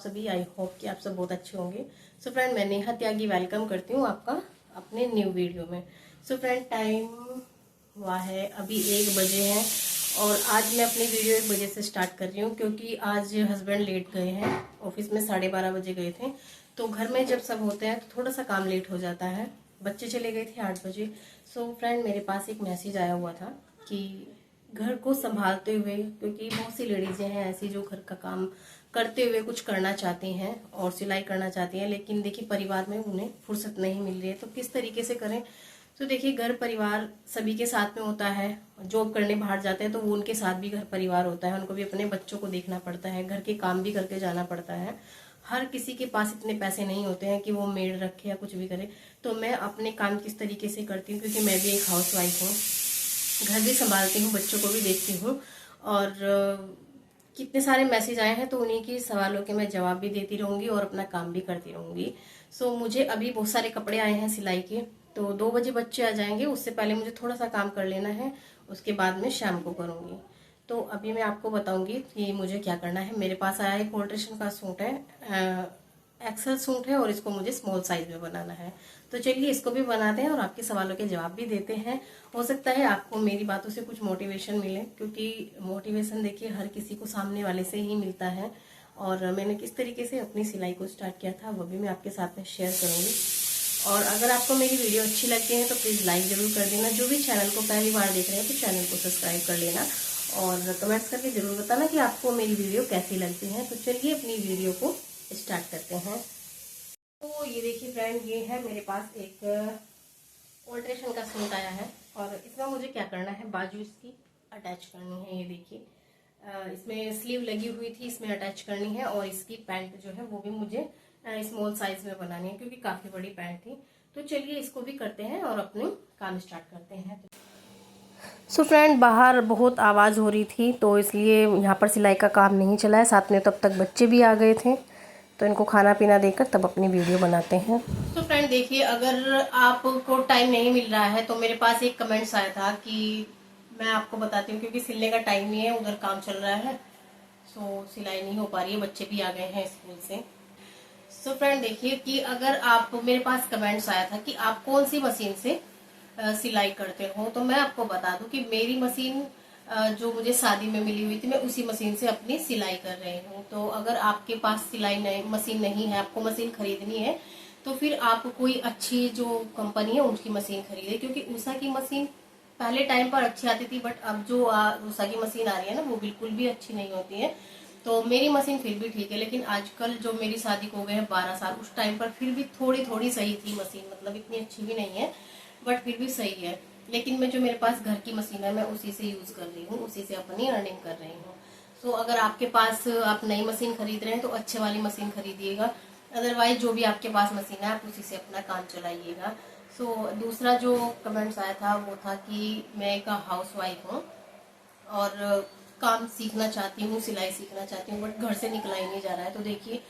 सभी, I hope कि आप सब बहुत अच्छे होंगे। सो फ्रेंड, मैं नेहा त्यागी वेलकम करती हूँ आपका अपने न्यू वीडियो में। सो फ्रेंड, टाइम हुआ है अभी 1 बजे है और आज मैं अपनी वीडियो 1 बजे से स्टार्ट कर रही हूँ क्योंकि आज हस्बैंड लेट गए हैं। ऑफिस में 12:30 बजे गए थे, तो घर में जब सब होते हैं तो थोड़ा सा काम लेट हो जाता है। बच्चे चले गए थे 8 बजे। सो फ्रेंड, मेरे पास एक मैसेज आया हुआ था कि घर को संभालते हुए, क्योंकि बहुत सी लेडीजें हैं ऐसी जो घर का काम करते हुए कुछ करना चाहती हैं और सिलाई करना चाहती हैं, लेकिन देखिए परिवार में उन्हें फुर्सत नहीं मिल रही है, तो किस तरीके से करें। तो देखिए घर परिवार सभी के साथ में होता है। जॉब करने बाहर जाते हैं तो वो उनके साथ भी घर परिवार होता है, उनको भी अपने बच्चों को देखना पड़ता है, घर के काम भी करके जाना पड़ता है। हर किसी के पास इतने पैसे नहीं होते हैं कि वो मेड रखे या कुछ भी करे। तो मैं अपने काम किस तरीके से करती हूँ, क्योंकि मैं भी एक हाउस वाइफ हूँ, घर भी संभालती हूँ, बच्चों को भी देखती हूँ और कितने सारे मैसेज आए हैं तो उन्हीं की सवालों के मैं जवाब भी देती रहूंगी और अपना काम भी करती रहूंगी। सो मुझे अभी बहुत सारे कपड़े आए हैं सिलाई के, तो 2 बजे बच्चे आ जाएंगे, उससे पहले मुझे थोड़ा सा काम कर लेना है, उसके बाद में शाम को करूंगी। तो अभी मैं आपको बताऊंगी कि मुझे क्या करना है। मेरे पास आया एक ऑल्ट्रेशन का सूट है, एक्सेल सूट है और इसको मुझे स्मॉल साइज में बनाना है। तो चलिए इसको भी बनाते हैं और आपके सवालों के जवाब भी देते हैं। हो सकता है आपको मेरी बातों से कुछ मोटिवेशन मिले, क्योंकि मोटिवेशन देखिए हर किसी को सामने वाले से ही मिलता है। और मैंने किस तरीके से अपनी सिलाई को स्टार्ट किया था वो भी मैं आपके साथ में शेयर करूंगी। और अगर आपको मेरी वीडियो अच्छी लगती है तो प्लीज़ लाइक जरूर कर देना। जो भी चैनल को पहली बार देख रहे हैं तो चैनल को सब्सक्राइब कर लेना और कमेंट्स करके जरूर बताना कि आपको मेरी वीडियो कैसी लगती है। तो चलिए अपनी वीडियो को स्टार्ट करते हैं। तो ये देखिए फ्रेंड, ये है मेरे पास एक ऑल्ट्रेशन का सूट आया है और इसमें मुझे क्या करना है, बाजू इसकी अटैच करनी है। ये देखिए इसमें स्लीव लगी हुई थी, इसमें अटैच करनी है और इसकी पैंट जो है वो भी मुझे स्मॉल साइज में बनानी है क्योंकि काफी बड़ी पैंट थी। तो चलिए इसको भी करते हैं और अपने काम स्टार्ट करते हैं। सो फ्रेंड, बाहर बहुत आवाज़ हो रही थी तो इसलिए यहाँ पर सिलाई का काम नहीं चला है। साथ में तब तक बच्चे भी आ गए थे, तो इनको खाना पीना देकर तब अपनी वीडियो बनाते हैं। तो फ्रेंड देखिए, अगर आपको टाइम नहीं मिल रहा है तो मेरे पास एक कमेंट्स आया था कि मैं आपको बताती हूँ, क्योंकि सिलने का टाइम नहीं है, उधर काम चल रहा है, सो सिलाई नहीं हो पा रही है, बच्चे भी आ गए हैं स्कूल से। सो फ्रेंड देखिए कि अगर आप, मेरे पास कमेंट्स आया था कि आप कौन सी मशीन से सिलाई करते हो, तो मैं आपको बता दूं कि मेरी मशीन जो मुझे शादी में मिली हुई थी, मैं उसी मशीन से अपनी सिलाई कर रही हूँ। तो अगर आपके पास सिलाई मशीन नहीं है, आपको मशीन खरीदनी है, तो फिर आप कोई अच्छी जो कंपनी है उनकी मशीन खरीदे, क्योंकि उषा की मशीन पहले टाइम पर अच्छी आती थी, बट अब जो उषा की मशीन आ रही है ना वो बिल्कुल भी अच्छी नहीं होती है। तो मेरी मशीन फिर भी ठीक है, लेकिन आजकल जो मेरी शादी को हो गए हैं 12 साल, उस टाइम पर फिर भी थोड़ी थोड़ी सही थी मशीन, मतलब इतनी अच्छी भी नहीं है बट फिर भी सही है। लेकिन मैं, जो मेरे पास घर की मशीन है, मैं उसी से यूज कर रही हूँ, उसी से अपनी अर्निंग कर रही हूँ। सो अगर आपके पास, आप नई मशीन खरीद रहे हैं तो अच्छे वाली मशीन खरीदिएगा, अदरवाइज जो भी आपके पास मशीन है आप उसी से अपना काम चलाइएगा। सो दूसरा जो कमेंट्स आया था वो था कि मैं एक हाउस वाइफ हूँ और काम सीखना चाहती हूँ, सिलाई सीखना चाहती हूँ, बट घर से निकला ही नहीं जा रहा है। तो देखिए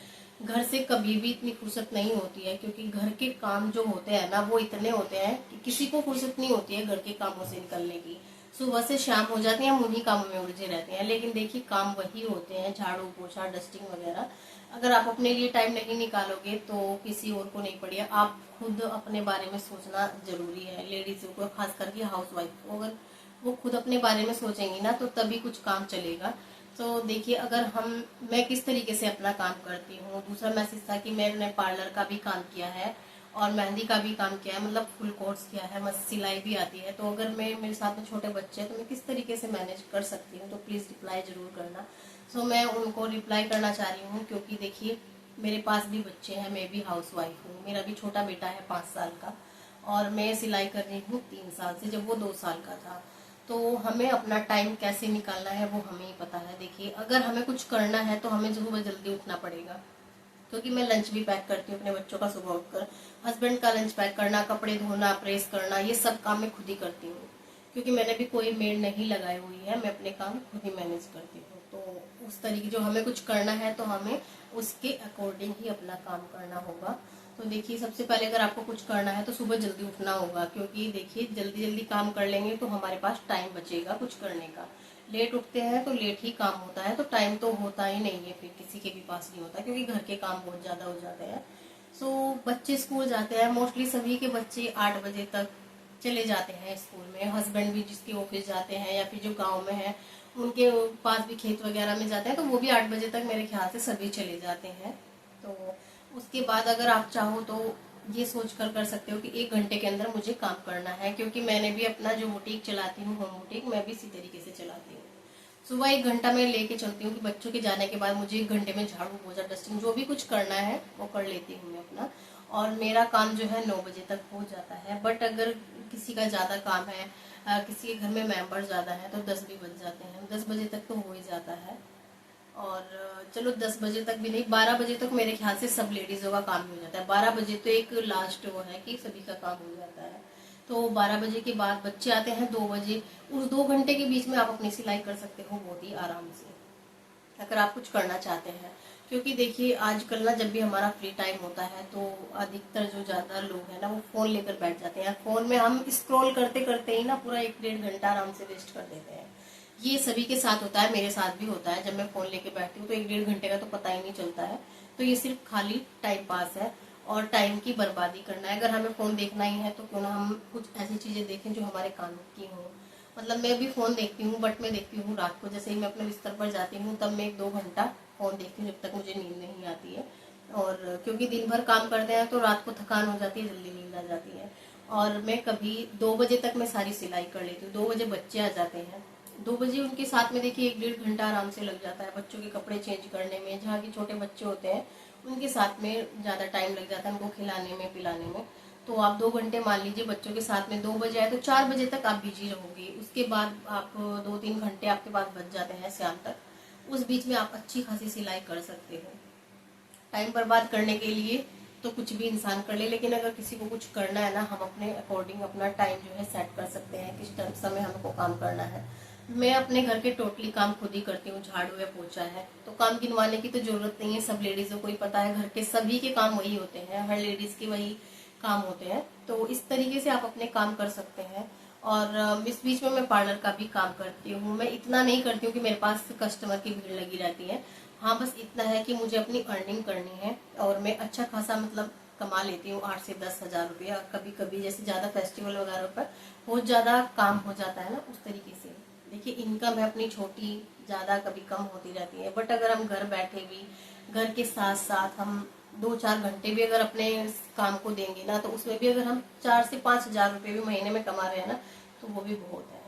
घर से कभी भी इतनी फुर्सत नहीं होती है, क्योंकि घर के काम जो होते हैं ना वो इतने होते हैं कि किसी को फुर्सत नहीं होती है घर के कामों से निकलने की। सुबह से शाम हो जाती है, हम उन्हीं कामों में उलझे रहते हैं, लेकिन देखिए काम वही होते हैं, झाड़ू पोछा डस्टिंग वगैरह। अगर आप अपने लिए टाइम नहीं निकालोगे तो किसी और को नहीं पड़ेगा, आप खुद अपने बारे में सोचना जरूरी है। लेडीज को, खास करके हाउस वाइफ को, अगर वो खुद अपने बारे में सोचेंगी ना तो तभी कुछ काम चलेगा। तो देखिए अगर मैं किस तरीके से अपना काम करती हूँ। दूसरा मैसेज था कि मैंने पार्लर का भी काम किया है और मेहंदी का भी काम किया है, मतलब फुल कोर्स किया है, मस्त सिलाई भी आती है। तो अगर मेरे साथ में छोटे बच्चे हैं तो मैं किस तरीके से मैनेज कर सकती हूँ, तो प्लीज रिप्लाई जरूर करना। सो मैं उनको रिप्लाई करना चाह रही हूँ, क्योंकि देखिए मेरे पास भी बच्चे हैं, मैं भी हाउस वाइफ हूँ, मेरा भी छोटा बेटा है 5 साल का और मैं सिलाई कर रही हूँ 3 साल से, जब वो 2 साल का था। तो हमें अपना टाइम कैसे निकालना है वो हमें ही पता है। देखिए अगर हमें कुछ करना है तो हमें सुबह जल्दी उठना पड़ेगा, क्योंकि मैं लंच भी पैक करती हूँ अपने बच्चों का सुबह उठकर। हस्बैंड का लंच पैक करना, कपड़े धोना, प्रेस करना, ये सब काम मैं खुद ही करती हूँ, क्योंकि मैंने भी कोई मेड नहीं लगाई हुई है, मैं अपने काम खुद ही मैनेज करती हूँ। तो उस तरीके, जो हमें कुछ करना है तो हमें उसके अकॉर्डिंग ही अपना काम करना होगा। तो देखिए सबसे पहले अगर आपको कुछ करना है तो सुबह जल्दी उठना होगा, क्योंकि देखिए जल्दी जल्दी काम कर लेंगे तो हमारे पास टाइम बचेगा कुछ करने का। लेट उठते हैं तो लेट ही काम होता है, तो टाइम तो होता ही नहीं है, फिर किसी के भी पास नहीं होता, क्योंकि घर के काम बहुत ज्यादा हो जाते हैं। सो बच्चे स्कूल जाते हैं, मोस्टली सभी के बच्चे 8 बजे तक चले जाते हैं स्कूल में। हस्बैंड भी जिसके ऑफिस जाते हैं या फिर जो गांव में है उनके पास भी खेत वगैरह में जाते हैं, तो वो भी 8 बजे तक मेरे ख्याल से सभी चले जाते हैं। तो उसके बाद अगर आप चाहो तो ये सोच कर सकते हो कि 1 घंटे के अंदर मुझे काम करना है, क्योंकि मैंने भी अपना जो बुटीक चलाती हूँ, होम बुटीक, मैं भी इसी तरीके से चलाती हूँ। सुबह 1 घंटा मैं लेके चलती हूँ कि बच्चों के जाने के बाद मुझे 1 घंटे में झाड़ू पोछा डस्टिंग जो भी कुछ करना है वो कर लेती हूँ मैं अपना, और मेरा काम जो है 9 बजे तक हो जाता है। बट अगर किसी का ज़्यादा काम है, किसी के घर में मेंबर ज़्यादा है, तो 10 भी बज जाते हैं, 10 बजे तक तो हो ही जाता है। और चलो 10 बजे तक भी नहीं, 12 बजे तक मेरे ख्याल से सब लेडीजों का काम हो जाता है। 12 बजे तो एक लास्ट वो है कि सभी का काम हो जाता है। तो 12 बजे के बाद बच्चे आते हैं 2 बजे, उस 2 घंटे के बीच में आप अपनी सिलाई कर सकते हो बहुत ही आराम से, अगर आप कुछ करना चाहते हैं। क्योंकि देखिए आजकल ना जब भी हमारा फ्री टाइम होता है तो अधिकतर जो ज्यादा लोग हैं ना वो फोन लेकर बैठ जाते हैं। फोन में हम स्क्रॉल करते करते ही ना पूरा 1-1.5 घंटा आराम से वेस्ट कर देते हैं। ये सभी के साथ होता है, मेरे साथ भी होता है। जब मैं फोन लेके बैठती हूँ तो 1-1.5 घंटे का तो पता ही नहीं चलता है। तो ये सिर्फ खाली टाइम पास है और टाइम की बर्बादी करना है। अगर हमें फोन देखना ही है तो क्यों ना हम कुछ ऐसी चीजें देखें जो हमारे काम की हो। मतलब मैं भी फोन देखती हूँ, बट मैं देखती हूँ रात को, जैसे ही मैं अपने बिस्तर पर जाती हूँ तब मैं 1-2 घंटा फोन देखती हूँ, जब तक मुझे नींद नहीं आती है। और क्योंकि दिन भर काम करते हैं तो रात को थकान हो जाती है, जल्दी नींद आ जाती है। और मैं कभी 2 बजे तक मैं सारी सिलाई कर लेती हूँ। 2 बजे बच्चे आ जाते हैं, 2 बजे उनके साथ में देखिए 1-1.5 घंटा आराम से लग जाता है बच्चों के कपड़े चेंज करने में। जहाँ के छोटे बच्चे होते हैं उनके साथ में ज़्यादा टाइम लग जाता है, उनको खिलाने में पिलाने में। तो आप 2 घंटे मान लीजिए बच्चों के साथ में 2 बजे आए तो 4 बजे तक आप बिजी रहोगे। उसके बाद आप 2-3 घंटे आपके पास बच जाते हैं शाम तक। उस बीच में आप अच्छी खासी सिलाई कर सकते हो। टाइम बर्बाद करने के लिए तो कुछ भी इंसान कर ले, लेकिन अगर किसी को कुछ करना है ना, हम अपने अकॉर्डिंग अपना टाइम जो है सेट कर सकते हैं, किस समय हमको काम करना है। मैं अपने घर के टोटली काम खुद ही करती हूँ, झाड़ू है पोछा है, तो काम गिनवाने की तो जरूरत नहीं है। सब लेडीजों को ही पता है, घर के सभी के काम वही होते हैं, हर लेडीज के वही काम होते हैं। तो इस तरीके से आप अपने काम कर सकते हैं। और इस बीच में मैं पार्लर का भी काम करती हूँ। मैं इतना नहीं करती हूँ कि मेरे पास कस्टमर की भीड़ लगी रहती है। हाँ, बस इतना है कि मुझे अपनी अर्निंग करनी है और मैं अच्छा खासा मतलब कमा लेती हूँ 8 से 10 हजार रुपया। कभी कभी जैसे ज्यादा फेस्टिवल वगैरह पर बहुत ज्यादा काम हो जाता है ना, उस तरीके से देखिए इनकम है अपनी छोटी, ज्यादा कभी कम होती रहती है। बट अगर हम घर बैठे भी घर के साथ साथ हम 2-4 घंटे भी अगर अपने काम को देंगे ना, तो उसमें भी अगर हम 4 से 5 हजार रुपये भी महीने में कमा रहे हैं ना, तो वो भी बहुत है।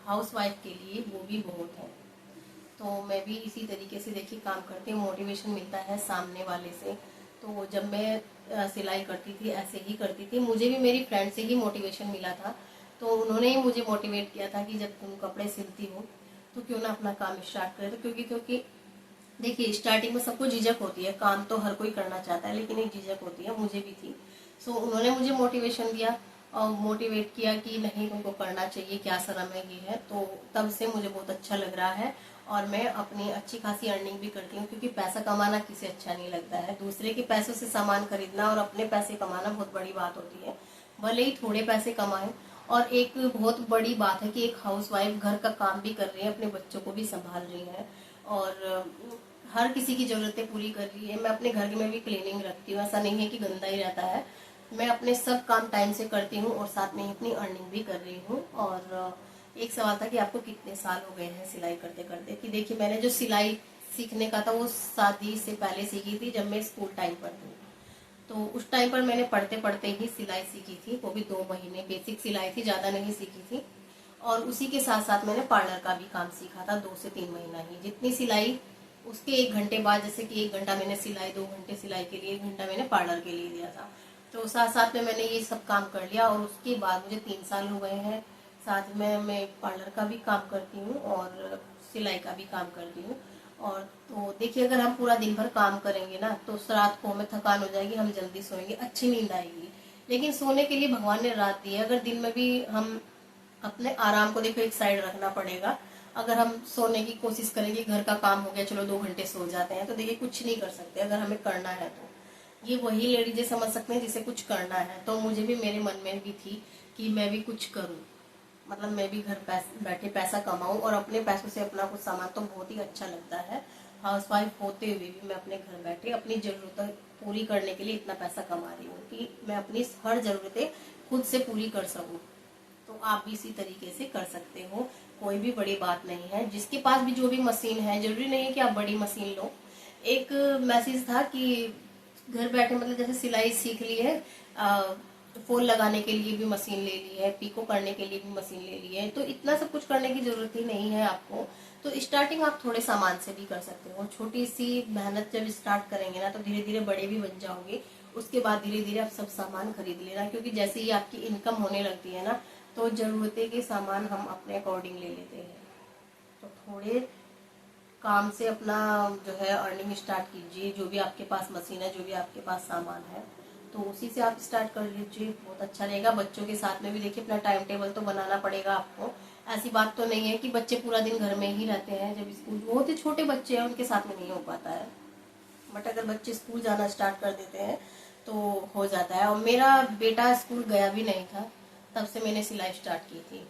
हाउस वाइफ के लिए वो भी बहुत है। तो मैं भी इसी तरीके से देखिए काम करती हूँ, मोटिवेशन मिलता है सामने वाले से। तो जब मैं सिलाई करती थी ऐसे ही करती थी, मुझे भी मेरी फ्रेंड से ही मोटिवेशन मिला था। तो उन्होंने ही मुझे मोटिवेट किया था कि जब तुम कपड़े सिलती हो तो क्यों ना अपना काम स्टार्ट करें। तो क्योंकि देखिए स्टार्टिंग में सबको झिझक होती है, काम तो हर कोई करना चाहता है, लेकिन एक झिझक होती है, मुझे भी थी। सो उन्होंने मुझे मोटिवेशन दिया और मोटिवेट किया कि नहीं तुमको करना चाहिए, क्या शर्म है ये है। तो तब से मुझे बहुत अच्छा लग रहा है और मैं अपनी अच्छी खासी अर्निंग भी करती हूँ, क्योंकि पैसा कमाना किसे अच्छा नहीं लगता है। दूसरे के पैसों से सामान खरीदना और अपने पैसे कमाना बहुत बड़ी बात होती है, भले ही थोड़े पैसे कमाएं। और एक बहुत बड़ी बात है कि एक हाउसवाइफ घर का काम भी कर रही है, अपने बच्चों को भी संभाल रही है और हर किसी की जरूरतें पूरी कर रही है। मैं अपने घर में भी क्लीनिंग रखती हूँ, ऐसा नहीं है कि गंदा ही रहता है। मैं अपने सब काम टाइम से करती हूँ और साथ में ही अपनी अर्निंग भी कर रही हूँ। और एक सवाल था कि आपको कितने साल हो गए हैं सिलाई करते करते, कि देखिए मैंने जो सिलाई सीखने का था वो शादी से पहले सीखी थी, जब मैं स्कूल टाइम पर थी। तो उस टाइम पर मैंने पढ़ते पढ़ते ही सिलाई सीखी थी, वो भी 2 महीने बेसिक सिलाई थी, ज्यादा नहीं सीखी थी। और उसी के साथ साथ मैंने पार्लर का भी काम सीखा था 2 से 3 महीना ही। जितनी सिलाई उसके 1 घंटे बाद, जैसे कि 1 घंटा मैंने सिलाई, 2 घंटे सिलाई के लिए, 1 घंटा मैंने पार्लर के लिए दिया था। तो साथ साथ में मैंने ये सब काम कर लिया और उसके बाद मुझे 3 साल हो गए हैं। साथ में मैं पार्लर का भी काम करती हूँ और सिलाई का भी काम करती हूँ। और तो देखिए अगर हम पूरा दिन भर काम करेंगे ना तो रात को हमें थकान हो जाएगी, हम जल्दी सोएंगे, अच्छी नींद आएगी। लेकिन सोने के लिए भगवान ने रात दी है, अगर दिन में भी हम अपने आराम को देखो एक साइड रखना पड़ेगा। अगर हम सोने की कोशिश करेंगे, घर का काम हो गया चलो 2 घंटे सो जाते हैं, तो देखिए कुछ नहीं कर सकते अगर हमें करना है तो। ये वही लेडीजें समझ सकते हैं जिसे कुछ करना है। तो मुझे भी मेरे मन में भी थी कि मैं भी कुछ करूं, मतलब मैं भी घर बैठे पैसा कमाऊं और अपने पैसों से अपना कुछ सामान, तो बहुत ही अच्छा लगता है। हाउसवाइफ होते हुए भी मैं अपने घर बैठे अपनी जरूरतें पूरी करने के लिए इतना पैसा कमा रही हूँ कि मैं अपनी हर जरूरतें खुद से पूरी कर सकूं। तो आप भी इसी तरीके से कर सकते हो, कोई भी बड़ी बात नहीं है। जिसके पास भी जो भी मशीन है, जरूरी नहीं है कि आप बड़ी मशीन लो। एक मैसेज था कि घर बैठे मतलब जैसे सिलाई सीख ली है, फॉल लगाने के लिए भी मशीन ले ली है, पिको करने के लिए भी मशीन ले ली है, तो इतना सब कुछ करने की जरूरत ही नहीं है आपको। तो स्टार्टिंग आप थोड़े सामान से भी कर सकते हो। छोटी सी मेहनत जब स्टार्ट करेंगे ना तो धीरे धीरे बड़े भी बन जाओगे। उसके बाद धीरे धीरे आप सब सामान खरीद लेना, क्योंकि जैसे ही आपकी इनकम होने लगती है ना तो जरूरतें के सामान हम अपने अकॉर्डिंग ले लेते हैं। तो थोड़े काम से अपना जो है अर्निंग स्टार्ट कीजिए। जो भी आपके पास मशीन है, जो भी आपके पास सामान है, तो उसी से आप स्टार्ट कर लीजिए, बहुत अच्छा रहेगा। बच्चों के साथ में भी देखिए अपना टाइम टेबल तो बनाना पड़ेगा आपको। ऐसी बात तो नहीं है कि बच्चे पूरा दिन घर में ही रहते हैं। जब स्कूल, बहुत ही छोटे बच्चे हैं उनके साथ में नहीं हो पाता है, बट अगर बच्चे स्कूल जाना स्टार्ट कर देते हैं तो हो जाता है। और मेरा बेटा स्कूल गया भी नहीं था तब से मैंने सिलाई स्टार्ट की थी।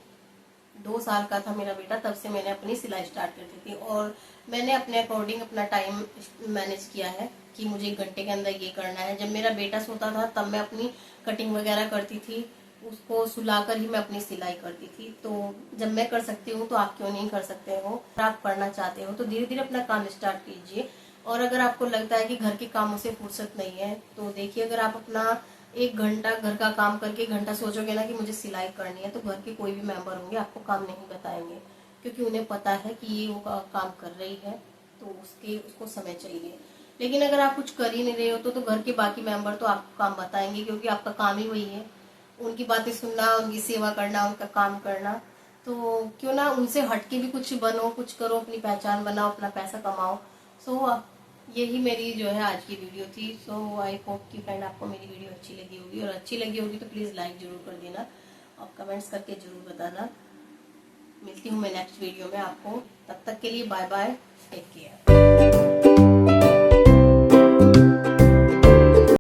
2 साल का था मेरा बेटा तब से मैंने अपनी सिलाई स्टार्ट कर दी थी। और मैंने अपने अकॉर्डिंग अपना टाइम मैनेज किया है कि मुझे 1 घंटे के अंदर ये करना है। जब मेरा बेटा सोता था तब मैं अपनी कटिंग वगैरह करती थी, उसको सुलाकर ही मैं अपनी सिलाई करती थी। तो जब मैं कर सकती हूँ तो आप क्यों नहीं कर सकते हो। अगर आप करना चाहते हो तो धीरे धीरे अपना काम स्टार्ट कीजिए। और अगर आपको लगता है कि घर के कामों से फुर्सत नहीं है तो देखिए, अगर आप अपना 1 घंटा घर का काम करके 1 घंटा सोचोगे ना कि मुझे सिलाई करनी है, तो घर के कोई भी मेंबर होंगे आपको काम नहीं बताएंगे, क्योंकि उन्हें पता है कि ये वो काम कर रही है तो उसको समय चाहिए। लेकिन अगर आप कुछ कर ही नहीं रहे हो तो घर के बाकी मेंबर तो आपको काम बताएंगे, क्योंकि आपका काम ही वही है, उनकी बातें सुनना, उनकी सेवा करना, उनका काम करना। तो क्यों ना उनसे हटके भी कुछ बनो, कुछ करो, अपनी पहचान बनाओ, अपना पैसा कमाओ। सो यही मेरी जो है आज की वीडियो थी। सो आई होप कि फ्रेंड आपको मेरी वीडियो अच्छी लगी होगी, और अच्छी लगी होगी तो प्लीज़ लाइक जरूर कर देना और कमेंट्स करके जरूर बताना। मिलती हूँ मैं नेक्स्ट वीडियो में आपको, तब तक के लिए बाय बाय, टेक केयर।